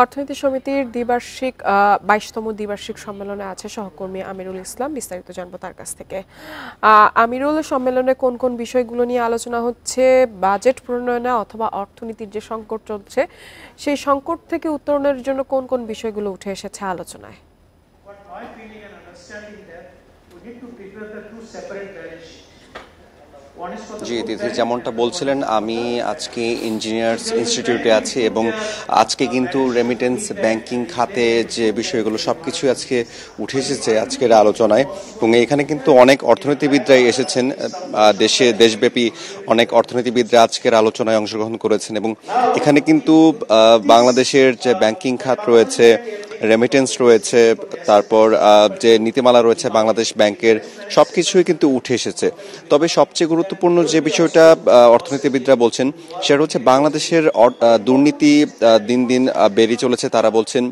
অর্থনীতি সমিতির দ্বিবার্ষিক ২২তম দ্বিবার্ষিক সম্মেলনে আছে সহকর্মী আমিরুল ইসলাম। বিস্তারিত জানবো তার কাছ থেকে। আমিরুল, সম্মেলনে কোন কোন বিষয়গুলো নিয়ে আলোচনা হচ্ছে? বাজেট প্রণয়নে অথবা অর্থনীতির যে সংকট চলছে সেই সংকট থেকে উত্তরণের জন্য কোন কোন বিষয়গুলো উঠে এসেছে আলোচনায়? জি তিথি, যেমনটা বলছিলেন, আমি আজকে ইঞ্জিনিয়ার্স ইনস্টিটিউটে আছি এবং আজকে কিন্তু রেমিটেন্স ব্যাংকিং খাতে যে বিষয়গুলো সবকিছু আজকে উঠে এসেছে আজকের আলোচনায়। এবং এখানে কিন্তু অনেক অর্থনীতিবিদরাই এসেছেন, দেশব্যাপী অনেক অর্থনীতিবিদরা আজকের আলোচনায় অংশগ্রহণ করেছেন। এবং এখানে কিন্তু বাংলাদেশের যে ব্যাংকিং খাত রয়েছে, রেমিটেন্স রয়েছে, তারপর যে নীতিমালা রয়েছে বাংলাদেশ ব্যাংকের, সবকিছুই কিন্তু উঠে এসেছে। তবে সবচেয়ে গুরুত্বপূর্ণ যে বিষয়টা অর্থনীতিবিদরা বলছেন সেটা হচ্ছে বাংলাদেশের দুর্নীতি দিন দিন বেড়ে চলেছে। তারা বলছেন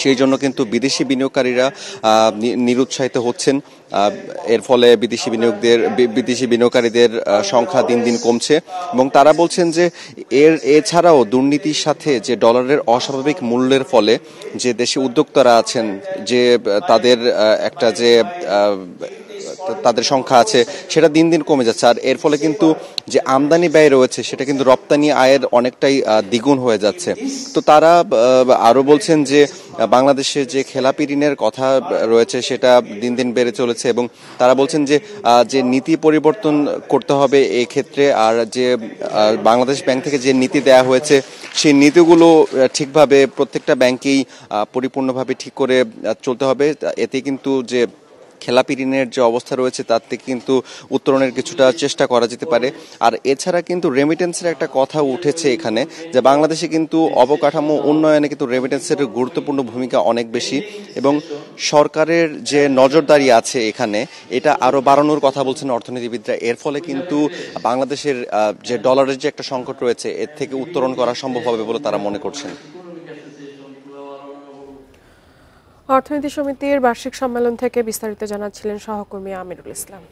সেই জন্য কিন্তু বিদেশি বিনিয়োগকারীরা নিরুৎসাহিত হচ্ছেন। এর ফলে বিদেশি বিনিয়োগকারীদের সংখ্যা দিন দিন কমছে। এবং তারা বলছেন যে এছাড়াও দুর্নীতির সাথে যে ডলারের অস্বাভাবিক মূল্যের ফলে যে দেশে উদ্যোক্তারা আছেন, যে তাদের একটা যে তাদের সংখ্যা আছে সেটা দিন দিন কমে যাচ্ছে। আর এর ফলে কিন্তু যে আমদানি ব্যয় রয়েছে সেটা কিন্তু রপ্তানি আয়ের অনেকটাই দ্বিগুণ হয়ে যাচ্ছে। তো তারা আরো বলছেন যে বাংলাদেশে যে খেলাপি ঋণের কথা রয়েছে সেটা দিন দিন বেড়ে চলেছে। এবং তারা বলছেন যে নীতি পরিবর্তন করতে হবে এই ক্ষেত্রে। আর যে বাংলাদেশ ব্যাংক থেকে যে নীতি দেয়া হয়েছে সেই নীতিগুলো ঠিকভাবে প্রত্যেকটা ব্যাংকেই পরিপূর্ণভাবে ঠিক করে চলতে হবে। এতে কিন্তু যে খেলাপি ঋণের যে অবস্থা রয়েছে তার থেকে কিন্তু উত্তরণের কিছুটা চেষ্টা করা যেতে পারে। আর এছাড়া কিন্তু রেমিটেন্সের একটা কথা উঠেছে এখানে, যে বাংলাদেশে কিন্তু অবকাঠামো উন্নয়নে কিন্তু রেমিটেন্সের গুরুত্বপূর্ণ ভূমিকা অনেক বেশি এবং সরকারের যে নজরদারি আছে এখানে, এটা আরো বাড়ানোর কথা বলছেন অর্থনীতিবিদরা। এর ফলে কিন্তু বাংলাদেশের যে ডলারের যে একটা সংকট রয়েছে এর থেকে উত্তরণ করা সম্ভব হবে বলে তারা মনে করছেন। অর্থনীতি সমিতির বার্ষিক সম্মেলন থেকে বিস্তারিত জানাচ্ছিলেন সহকর্মী আমিরুল ইসলাম।